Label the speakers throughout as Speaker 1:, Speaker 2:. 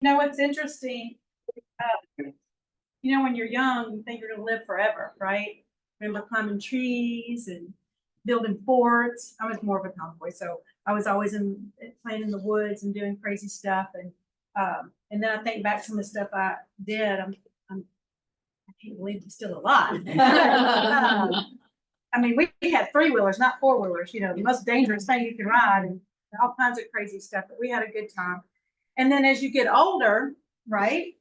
Speaker 1: know what's interesting? When you're young, you think you're gonna live forever, right? Remember climbing trees and building forts. I was more of a tomboy, so I was always playing in the woods and doing crazy stuff. And then I think back to some of the stuff I did. I can't believe I'm still alive. I mean, we had three-wheelers, not four-wheelers, the most dangerous thing you can ride, and all kinds of crazy stuff, but we had a good time. And then as you get older, right,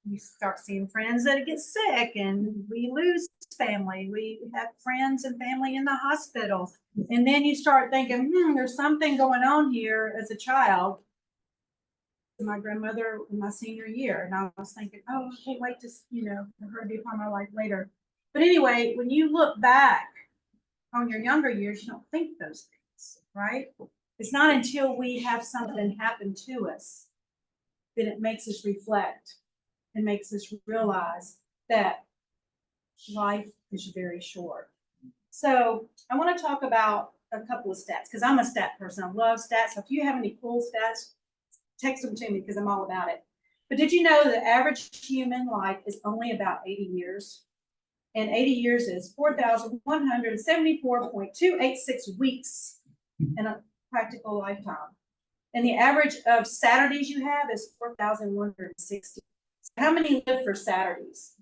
Speaker 1: you start seeing friends that get sick, and we lose family. We have friends and family in the hospital. And then you start thinking, there's something going on here as a child. My grandmother in my senior year, and I was thinking, oh, I can't wait to, for her to be part of my life later. But anyway, when you look back on your younger years, you don't think those things, right? It's not until we have something happen to us that it makes us reflect and makes us realize that life is very short. So I want to talk about a couple of stats because I'm a stat person. I love stats. So if you have any cool stats, text them to me because I'm all about it. But did you know the average human life is only about 80 years? And 80 years is 4,174.286 weeks in a practical lifetime. And the average of Saturdays you have is 4,160. So how many live for Saturdays?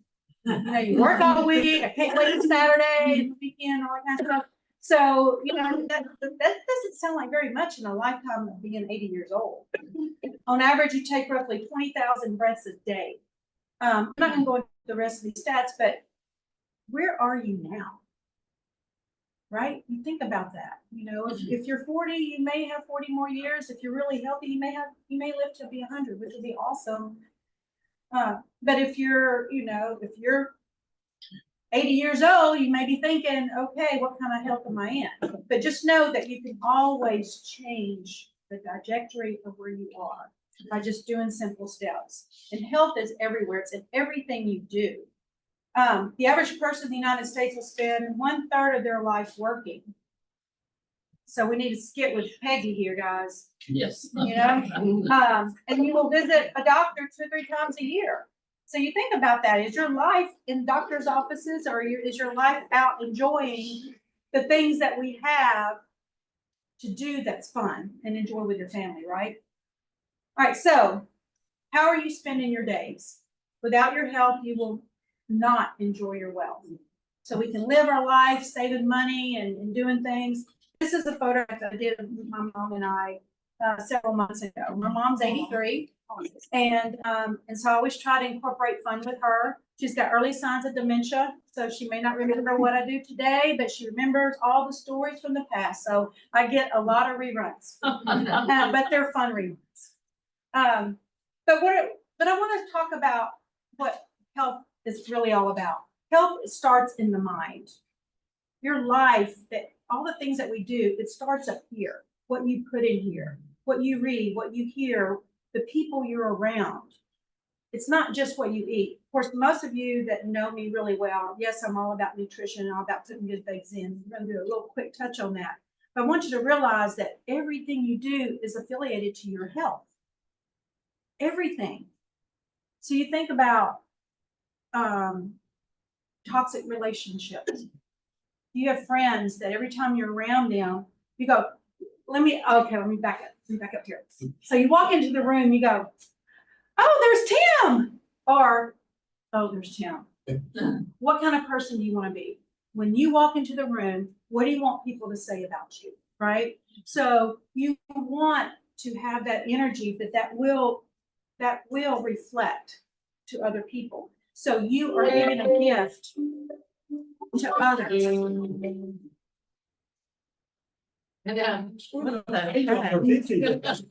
Speaker 1: You work all week. I can't wait for Saturday, the weekend, all that kind of stuff. So, that doesn't sound like very much in a lifetime of being 80 years old. On average, you take roughly 20,000 breaths a day. I'm not going to go into the rest of these stats, but where are you now? Right? You think about that. If you're 40, you may have 40 more years. If you're really healthy, you may live to be 100, which would be awesome. But if you're 80 years old, you may be thinking, okay, what kind of health am I in? But just know that you can always change the trajectory of where you are by just doing simple steps. And health is everywhere. It's in everything you do. The average person in the United States will spend 1/3 of their life working. So we need to skip with Peggy here, guys.
Speaker 2: Yes.
Speaker 1: And you will visit a doctor 2 or 3 times a year. So you think about that. Is your life in doctor's offices, or is your life out enjoying the things that we have to do that's fun and enjoy with your family, right? All right, so how are you spending your days? Without your health, you will not enjoy your wealth. So we can live our life saving money and doing things. This is a photo that I did with my mom and I several months ago. My mom's 83, and so I always try to incorporate fun with her. She's got early signs of dementia, so she may not remember what I do today, but she remembers all the stories from the past. So I get a lot of reruns, but they're fun reruns. But I want to talk about what health is really all about. Health starts in the mind. Your life, that all the things that we do, it starts up here. What you put in here, what you read, what you hear, the people you're around. It's not just what you eat. Of course, most of you that know me really well, yes, I'm all about nutrition and all about putting good things in. We're going to do a little quick touch on that. But I want you to realize that everything you do is affiliated to your health. Everything. So you think about toxic relationships. You have friends that every time you're around them, you go, let me back up. Let me back up here. So you walk into the room, you go, oh, there's Tim. Or, oh, there's Tim. What kind of person do you want to be? When you walk into the room, what do you want people to say about you, right? So you want to have that energy that will reflect to other people. So you are giving a gift to others.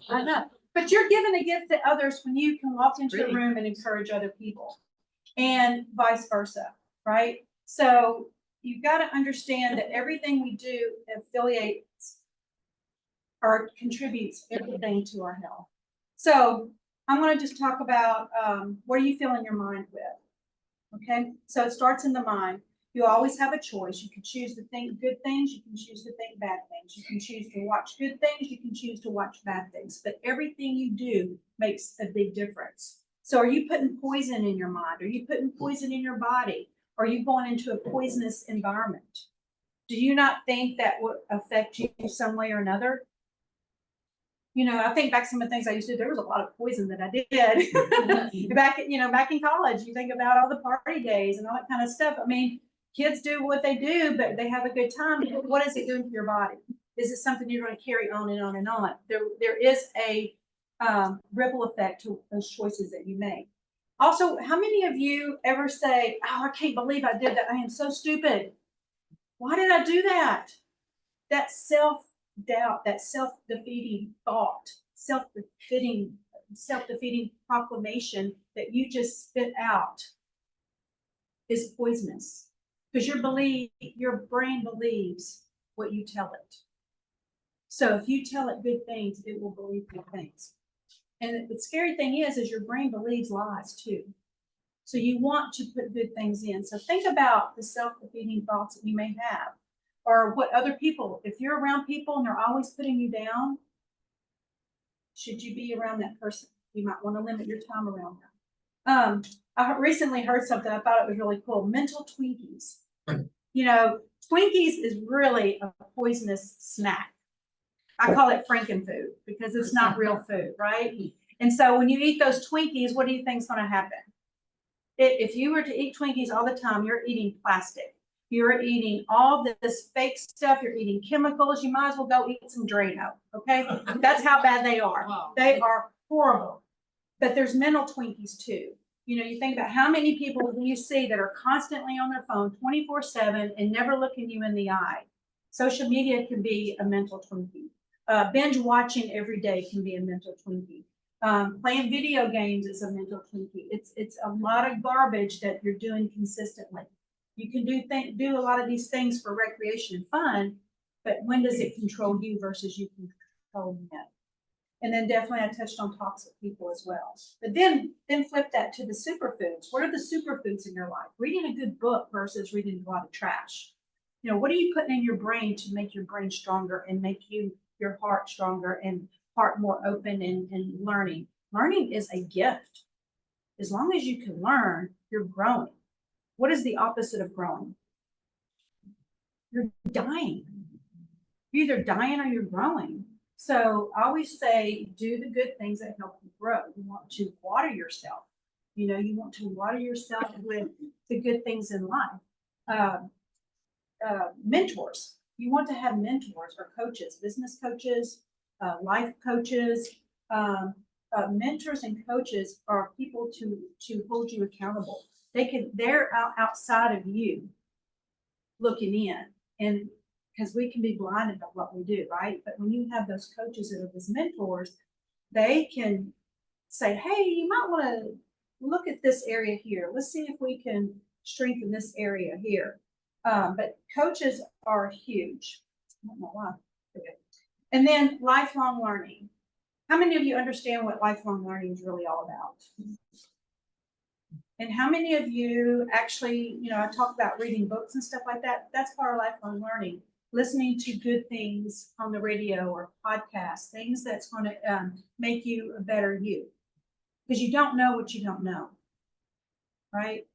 Speaker 1: I know. But you're giving a gift to others when you can walk into a room and encourage other people, and vice versa, right? So you've got to understand that everything we do affiliates or contributes everything to our health. So I'm going to just talk about what do you feel in your mind with? Okay, so it starts in the mind. You always have a choice. You can choose to think good things. You can choose to think bad things. You can choose to watch good things. You can choose to watch bad things. But everything you do makes a big difference. So are you putting poison in your mind? Are you putting poison in your body? Are you going into a poisonous environment? Do you not think that would affect you some way or another? You know, I think back some of the things I used to do, there was a lot of poison that I did. back in college, you think about all the party days and all that kind of stuff. I mean, kids do what they do, but they have a good time. What is it doing to your body? Is it something you're going to carry on and on and on? There is a ripple effect to those choices that you make. Also, how many of you ever say, "Oh, I can't believe I did that. I am so stupid. Why did I do that?" That self-doubt, that self-defeating thought, self-defeating proclamation that you just spit out is poisonous, because your brain believes what you tell it. So if you tell it good things, it will believe good things. And the scary thing is your brain believes lies too. So you want to put good things in. So think about the self-defeating thoughts that you may have, or what other people, if you're around people and they're always putting you down, should you be around that person? You might want to limit your time around them. I recently heard something, I thought it was really cool. Mental Twinkies. You know, Twinkies is really a poisonous snack. I call it Frankenfood because it's not real food, right? And so when you eat those Twinkies, what do you think is going to happen? If you were to eat Twinkies all the time, you're eating plastic. You're eating all this fake stuff. You're eating chemicals. You might as well go eat some Drano, okay? That's how bad they are. Wow. They are horrible. But there's mental Twinkies too. You know, you think about how many people do you see that are constantly on their phone 24/7 and never looking you in the eye. Social media can be a mental Twinkie. Binge watching every day can be a mental Twinkie. Playing video games is a mental Twinkie. It's a lot of garbage that you're doing consistently. You can do a lot of these things for recreation and fun, but when does it control you versus you controlling it? And then definitely I touched on toxic people as well. But then flip that to the superfoods. What are the superfoods in your life? Reading a good book versus reading a lot of trash. You know, what are you putting in your brain to make your brain stronger and make your heart stronger and heart more open and learning? Learning is a gift. As long as you can learn, you're growing. What is the opposite of growing? You're dying. You're either dying or you're growing. So I always say, do the good things that help you grow. You want to water yourself. You know, you want to water yourself with the good things in life. Mentors. You want to have mentors or coaches, business coaches, life coaches. Mentors and coaches are people to hold you accountable. They're outside of you looking in, and because we can be blinded by what we do, right? But when you have those coaches that are those mentors, they can say, hey, you might want to look at this area here. Let's see if we can strengthen this area here. But coaches are huge. I don't know why. Okay. And then lifelong learning. How many of you understand what lifelong learning is really all about? And how many of you actually, you know, I talk about reading books and stuff like that. That's part of lifelong learning. Listening to good things on the radio or podcasts, things that's going to make you a better you. Because you don't know what you don't know, right?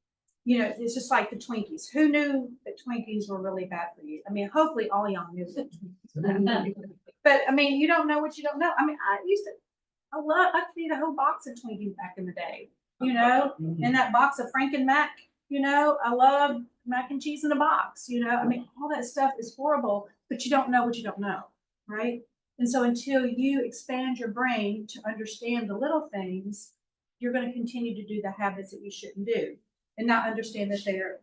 Speaker 1: You know, it's just like the Twinkies. Who knew that Twinkies were really bad for you? I mean, hopefully all y'all knew that Twinkies. But I mean, you don't know what you don't know. I mean, I could eat a whole box of Twinkies back in the day, you know, and that box of Franken Mac, you know, I love mac and cheese in a box, you know, I mean, all that stuff is horrible, but you don't know what you don't know, right? And so until you expand your brain to understand the little things, you're going to continue to do the habits that you shouldn't do and not understand that they're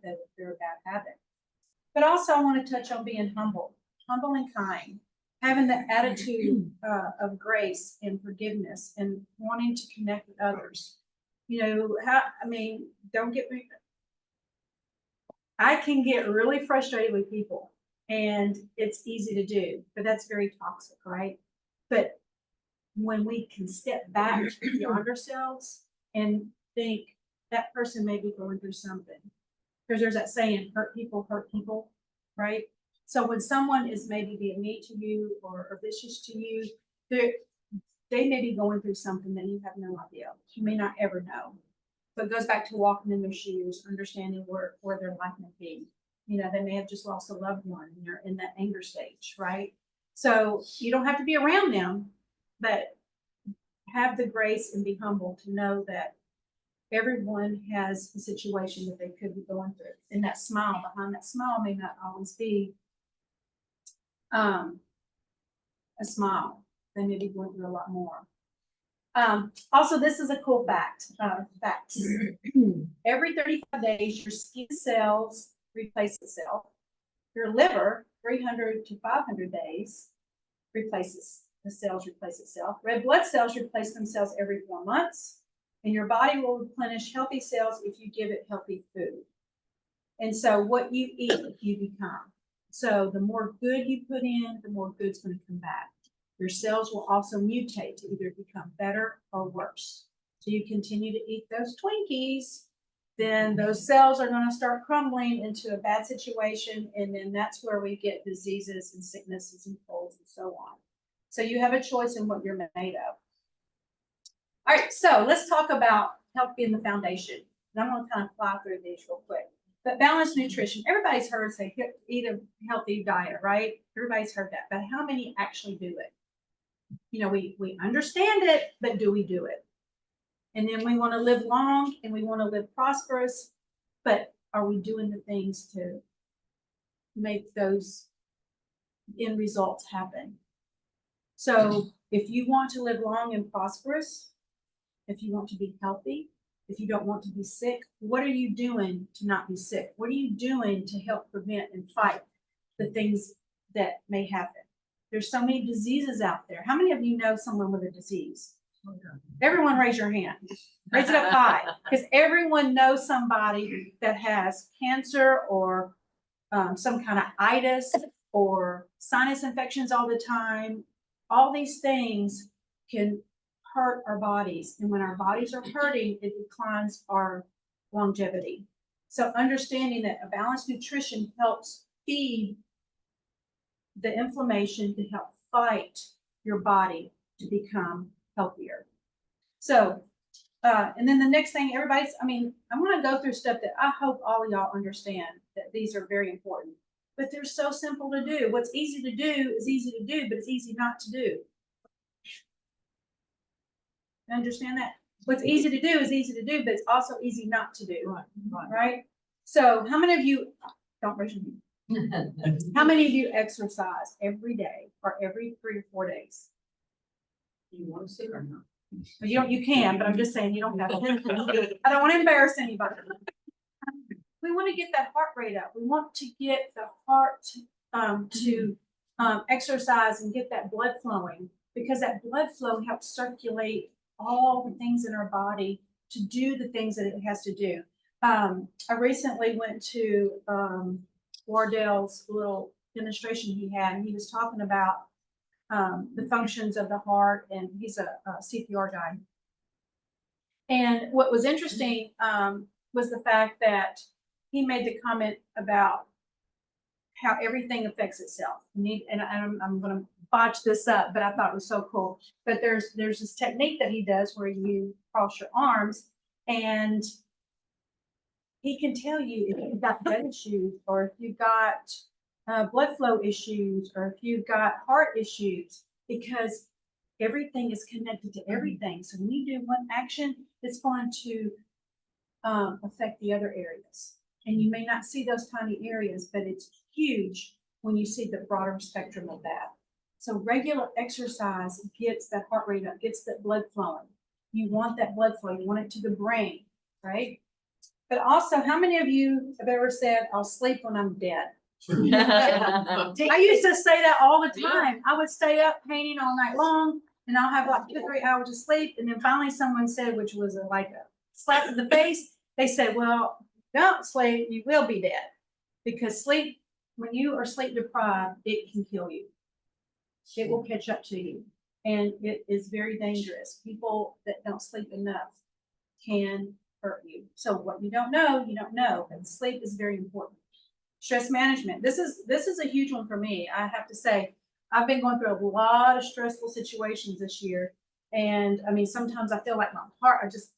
Speaker 1: a bad habit. But also I want to touch on being humble and kind, having the attitude of grace and forgiveness and wanting to connect with others. You know, don't get me, I can get really frustrated with people and it's easy to do, but that's very toxic, right? But when we can step back beyond ourselves and think that person may be going through something, Because there's that saying, hurt people, right? So when someone is maybe being mean to you or vicious to you, they may be going through something that you have no idea. You may not ever know. But it goes back to walking in their shoes, understanding where their life may be. You know, they may have just lost a loved one and they're in that anger stage, right? So you don't have to be around them, but have the grace and be humble to know that everyone has a situation that they could be going through. And that smile, behind that smile may not always be a smile. They may be going through a lot more. Also, this is a cool fact. Facts. Every 35 days, your skin cells replace itself. Your liver, 300 to 500 days, replace itself. Red blood cells replace themselves every 4 months. And your body will replenish healthy cells if you give it healthy food. And so what you eat, you become. So the more good you put in, the more good's going to come back. Your cells will also mutate to either become better or worse. So you continue to eat those Twinkies, then those cells are going to start crumbling into a bad situation. And then that's where we get diseases and sicknesses and colds and so on. So you have a choice in what you're made of. All right, so let's talk about health being the foundation. And I'm going to kind of fly through these real quick. But balanced nutrition, everybody's heard say eat a healthy diet, right? Everybody's heard that. But how many actually do it? You know, we understand it, but do we do it? And then we want to live long and we want to live prosperous, but are we doing the things to make those end results happen? So if you want to live long and prosperous, if you want to be healthy, if you don't want to be sick, what are you doing to not be sick? What are you doing to help prevent and fight the things that may happen? There's so many diseases out there. How many of you know someone with a disease? Everyone raise your hand. Raise it up high. Because everyone knows somebody that has cancer or some kind of itis or sinus infections all the time. All these things can hurt our bodies. And when our bodies are hurting, it declines our longevity. So understanding that a balanced nutrition helps feed the inflammation to help fight your body to become healthier. So, and then the next thing, I'm going to go through stuff that I hope all of y'all understand that these are very important, but they're so simple to do. What's easy to do is easy to do, but it's easy not to do. Understand that? What's easy to do is easy to do, but it's also easy not to do. Right? So how many of you, don't raise your hand. How many of you exercise every day or every 3 or 4 days?
Speaker 2: Do you want to sit or not?
Speaker 1: You can, but I'm just saying you don't have to. I don't want to embarrass anybody. We want to get that heart rate up. We want to get the heart to exercise and get that blood flowing, because that blood flow helps circulate all the things in our body to do the things that it has to do. I recently went to Wardell's little demonstration he had, and he was talking about the functions of the heart, and he's a CPR guy. And what was interesting was the fact that he made the comment about how everything affects itself. And I'm going to botch this up, but I thought it was so cool. But there's this technique that he does where you cross your arms, and he can tell you if you've got gut issues, or if you've got blood flow issues, or if you've got heart issues, because everything is connected to everything. So when you do one action, it's going to affect the other areas. And you may not see those tiny areas, but it's huge when you see the broader spectrum of that. So regular exercise gets that heart rate up, gets that blood flowing. You want that blood flow, you want it to the brain, right? But also, how many of you have ever said, I'll sleep when I'm dead? I used to say that all the time. I would stay up painting all night long, and I'll have like 2 or 3 hours of sleep. And then finally someone said, which was like a slap in the face, they said, well, don't sleep, you will be dead. Because sleep, when you are sleep deprived, it can kill you. It will catch up to you. And it is very dangerous. People that don't sleep enough can hurt you. So what you don't know, you don't know, and sleep is very important. Stress management. This is a huge one for me. I have to say, I've been going through a lot of stressful situations this year. And I mean, sometimes I feel like my heart, I just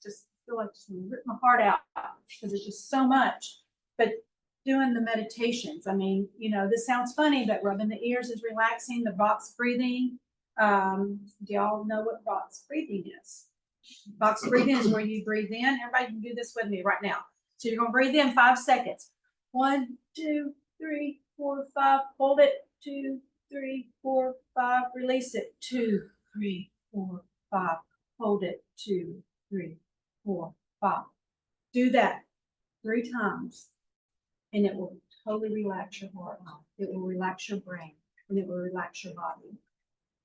Speaker 1: feel like just rip my heart out because it's just so much. But doing the meditations, I mean, you know, this sounds funny, but rubbing the ears is relaxing, the box breathing. Do y'all know what box breathing is? Box breathing is where you breathe in. Everybody can do this with me right now. So you're going to breathe in 5 seconds. 1, 2, 3, 4, 5. Hold it. 2, 3, 4, 5. Release it. 2, 3, 4, 5. Hold it. 2, 3, 4, 5. Do that 3 times, and it will totally relax your heart. It will relax your brain, and it will relax your body.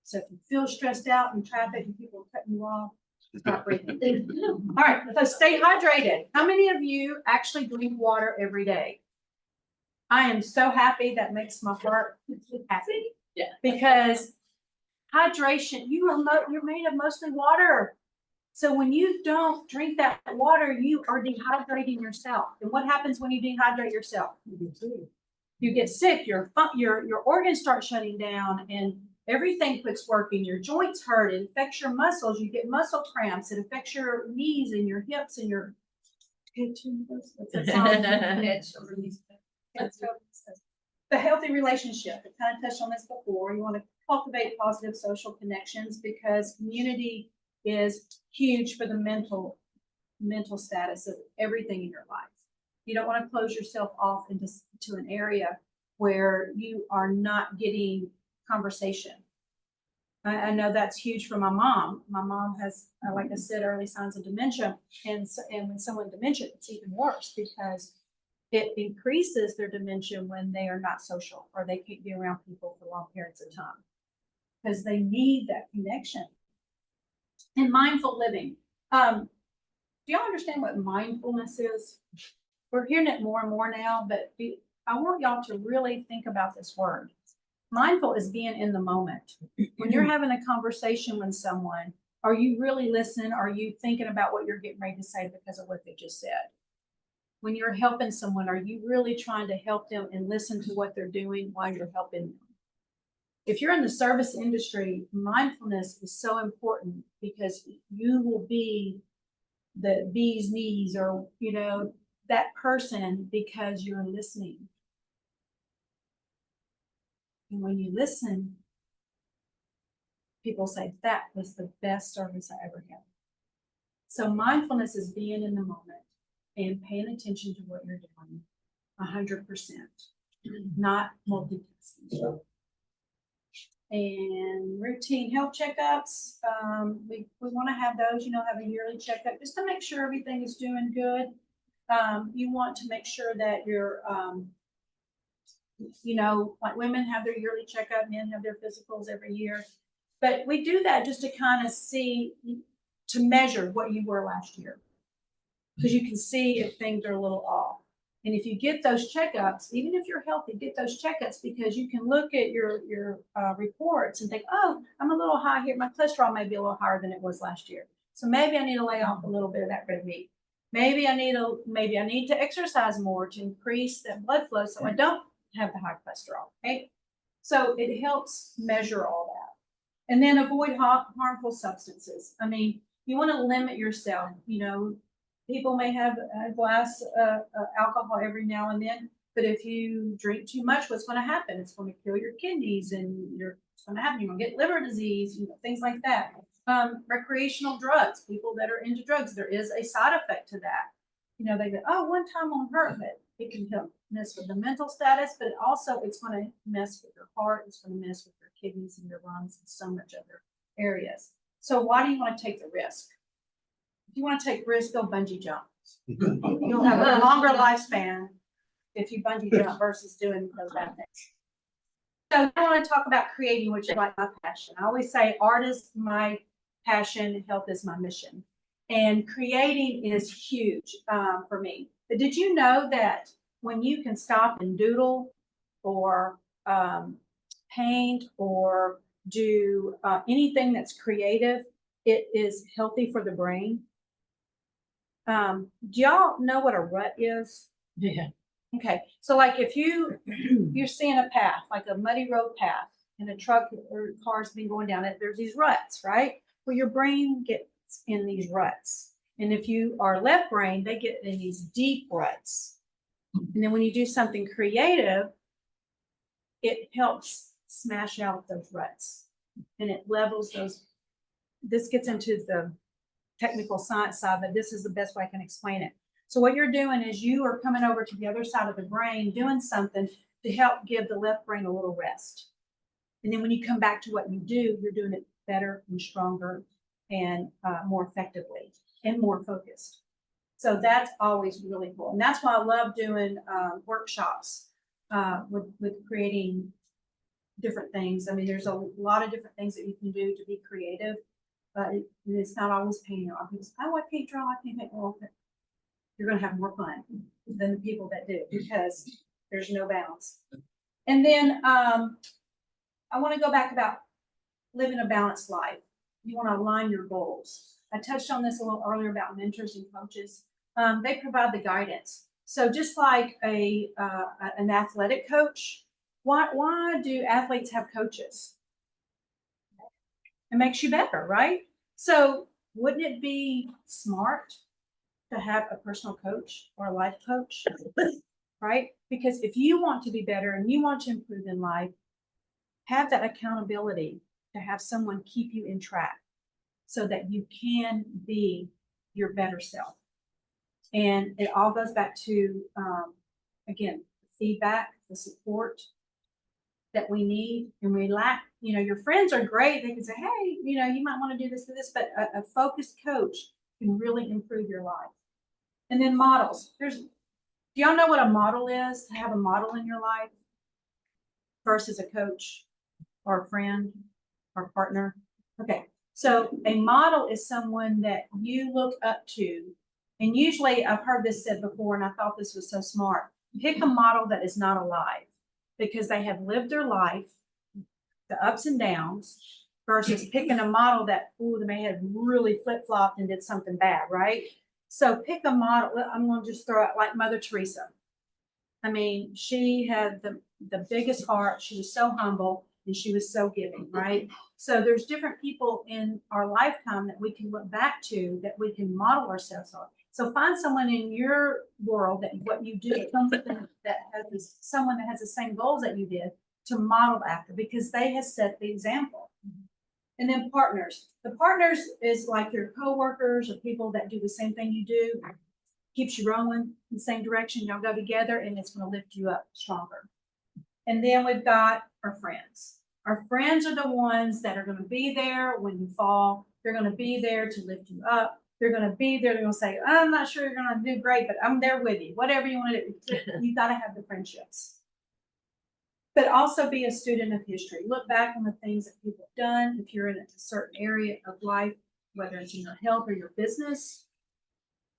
Speaker 1: So if you feel stressed out in traffic and people are cutting you off, stop breathing. All right, so stay hydrated. How many of you actually drink water every day? I am so happy. That makes my heart happy.
Speaker 2: Yeah.
Speaker 1: Because hydration, you're made of mostly water. So when you don't drink that water, you are dehydrating yourself. And what happens when you dehydrate yourself? You get sick. Your organs start shutting down, and everything quits working. Your joints hurt. It affects your muscles. You get muscle cramps. It affects your knees and your hips and your. What's that sound? The healthy relationship. I kind of touched on this before. You want to cultivate positive social connections because community is huge for the mental status of everything in your life. You don't want to close yourself off into an area where you are not getting conversation. I know that's huge for my mom. My mom has, like I said, early signs of dementia, and when someone dementia, it's even worse because it increases their dementia when they are not social or they can't be around people for long periods of time because they need that connection. And mindful living. Do y'all understand what mindfulness is? We're hearing it more and more now, but I want y'all to really think about this word. Mindful is being in the moment. When you're having a conversation with someone, are you really listening? Are you thinking about what you're getting ready to say because of what they just said? When you're helping someone, are you really trying to help them and listen to what they're doing while you're helping them? If you're in the service industry, mindfulness is so important because you will be the bee's knees or, you know, that person because you're listening. And when you listen, people say, that was the best service I ever had. So mindfulness is being in the moment and paying attention to what you're doing 100%, not multitasking. And routine health checkups. We want to have those, you know, have a yearly checkup just to make sure everything is doing good. You want to make sure that you're, you know, like women have their yearly checkup, men have their physicals every year. But we do that just to kind of see, to measure what you were last year. Because you can see if things are a little off. And if you get those checkups, even if you're healthy, get those checkups because you can look at your reports and think, oh, I'm a little high here. My cholesterol may be a little higher than it was last year. So maybe I need to lay off a little bit of that red meat. Maybe I need to exercise more to increase that blood flow so I don't have the high cholesterol. Okay? So it helps measure all that. And then avoid harmful substances. I mean, you want to limit yourself. You know, people may have a glass of alcohol every now and then, but if you drink too much, what's going to happen? It's going to kill your kidneys, and it's going to happen. You're going to get liver disease, you know, things like that. Recreational drugs, people that are into drugs, there is a side effect to that. You know, they go, oh, one time won't hurt, but it can help mess with the mental status, but it's going to mess with your heart. It's going to mess with your kidneys and your lungs and so much other areas. So why do you want to take the risk? If you want to take risk, go bungee jump. You'll have a longer lifespan if you bungee jump versus doing those bad things. So I want to talk about creating, which is like my passion. I always say art is my passion, health is my mission. And creating is huge for me. But did you know that when you can stop and doodle or paint or do anything that's creative, it is healthy for the brain? Do y'all know what a rut is?
Speaker 2: Yeah.
Speaker 1: Okay, so like if you're seeing a path, like a muddy road path, and a truck or car's been going down it, there's these ruts, right? Well, your brain gets in these ruts. And if you are left brain, they get in these deep ruts. And then when you do something creative, it helps smash out those ruts and it levels those. This gets into the technical science side, but this is the best way I can explain it. So what you're doing is you are coming over to the other side of the brain, doing something to help give the left brain a little rest. And then when you come back to what you do, you're doing it better and stronger and more effectively and more focused. So that's always really cool. And that's why I love doing workshops with creating different things. I mean, there's a lot of different things that you can do to be creative, but it's not always painting. People say, oh, I can't draw, I can't paint. Well, you're going to have more fun than the people that do because there's no bounds. And then I want to go back about living a balanced life. You want to align your goals. I touched on this a little earlier about mentors and coaches. They provide the guidance. So just like an athletic coach, why do athletes have coaches? It makes you better, right? So wouldn't it be smart to have a personal coach or a life coach, right? Because if you want to be better and you want to improve in life, have that accountability to have someone keep you in track so that you can be your better self. And it all goes back to, again, feedback, the support that we need and we lack. You know, your friends are great. They can say, hey, you know, you might want to do this, but a focused coach can really improve your life. And then models. Do y'all know what a model is? To have a model in your life versus a coach or a friend or partner. Okay. So a model is someone that you look up to. And usually I've heard this said before, and I thought this was so smart. Pick a model that is not alive because they have lived their life, the ups and downs, versus picking a model that, ooh, they may have really flip-flopped and did something bad, right? So pick a model. I'm going to just throw out like Mother Teresa. I mean, she had the biggest heart. She was so humble and she was so giving, right? So there's different people in our lifetime that we can look back to, that we can model ourselves on. So find someone in your world that what you do, something that has someone that has the same goals that you did to model after, because they have set the example. And then partners. The partners is like your coworkers or people that do the same thing you do, keeps you rolling in the same direction. Y'all go together and it's going to lift you up stronger. And then we've got our friends. Our friends are the ones that are going to be there when you fall. They're going to be there to lift you up. They're going to be there. They're going to say, I'm not sure you're going to do great, but I'm there with you. Whatever you want to do, you got to have the friendships. But also be a student of history. Look back on the things that people have done. If you're in a certain area of life, whether it's in your health or your business,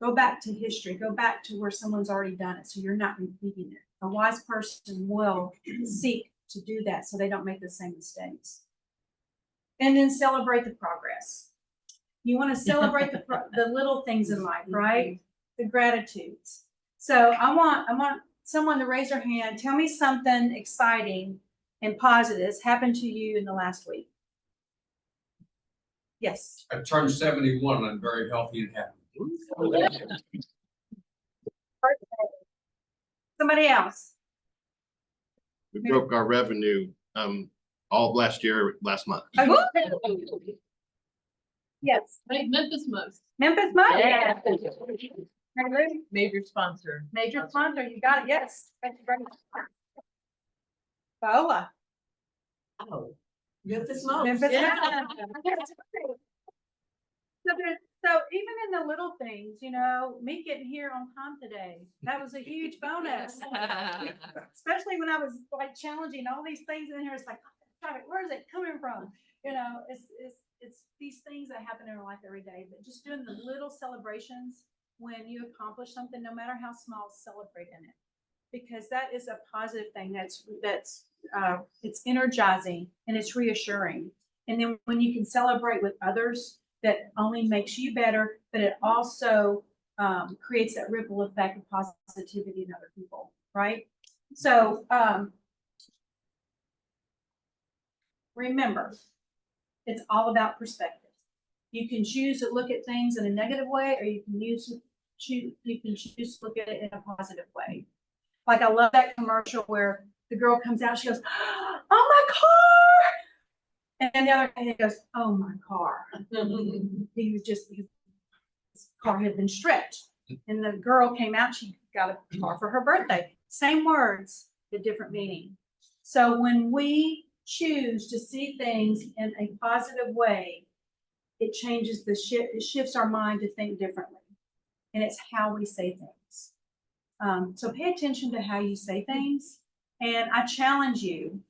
Speaker 1: go back to history. Go back to where someone's already done it so you're not repeating it. A wise person will seek to do that so they don't make the same mistakes. And then celebrate the progress. You want to celebrate the little things in life, right? The gratitudes. So I want someone to raise their hand. Tell me something exciting and positive that's happened to you in the last week. Yes.
Speaker 3: I turned 71. I'm very healthy and happy.
Speaker 1: Somebody else.
Speaker 4: We broke our revenue all of last month.
Speaker 1: Oh, yes.
Speaker 2: Like Memphis most.
Speaker 1: Memphis Mud.
Speaker 2: Yeah.
Speaker 1: Hello.
Speaker 2: Major sponsor.
Speaker 1: Major sponsor. You got it. Yes. Thank you very much. Paola.
Speaker 2: Oh. Memphis most.
Speaker 1: Memphis
Speaker 2: Yeah.
Speaker 1: Mud. So even in the little things, you know, me getting here on time today, that was a huge bonus. Especially when I was like challenging all these things in here. It's like, where is it coming from? You know, it's these things that happen in our life every day, but just doing the little celebrations when you accomplish something, no matter how small, celebrate in it. Because that is a positive thing. It's energizing and it's reassuring. And then when you can celebrate with others, that only makes you better, but it also creates that ripple effect of positivity in other people, right? So, remember, it's all about perspective. You can choose to look at things in a negative way, or you can choose to look at it in a positive way. Like I love that commercial where the girl comes out, she goes, "Oh my car!" And the other guy goes, "Oh my car." His car had been stripped. And the girl came out, she got a car for her birthday. Same words, but different meaning. So when we choose to see things in a positive way, it changes it shifts our mind to think differently. And it's how we say things. So pay attention to how you say things. And I challenge you,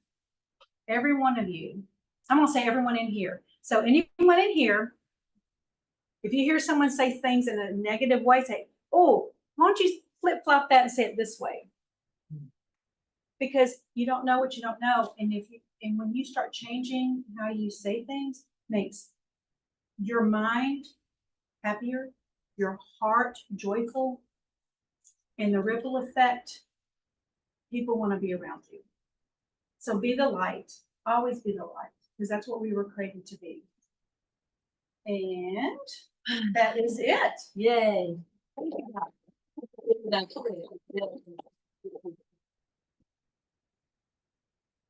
Speaker 1: every one of you, I'm gonna say everyone in here. So anyone in here, if you hear someone say things in a negative way, say, "Oh, why don't you flip-flop that and say it this way?" Because you don't know what you don't know. And when you start changing how you say things, makes your mind happier, your heart joyful, and the ripple effect, people want to be around you. So be the light, always be the light, because that's what we were created to be. And that is it.
Speaker 2: Yay.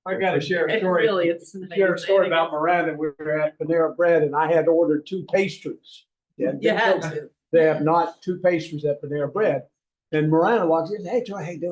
Speaker 5: I gotta share a
Speaker 2: It
Speaker 5: story,
Speaker 2: really is.
Speaker 5: share a story about Miranda. We were at Panera Bread and I had ordered 2 pastries. Yeah,
Speaker 2: You had to.
Speaker 5: they have not 2 pastries at Panera Bread. And Miranda walks in, "Hey, Troy, how you doing?"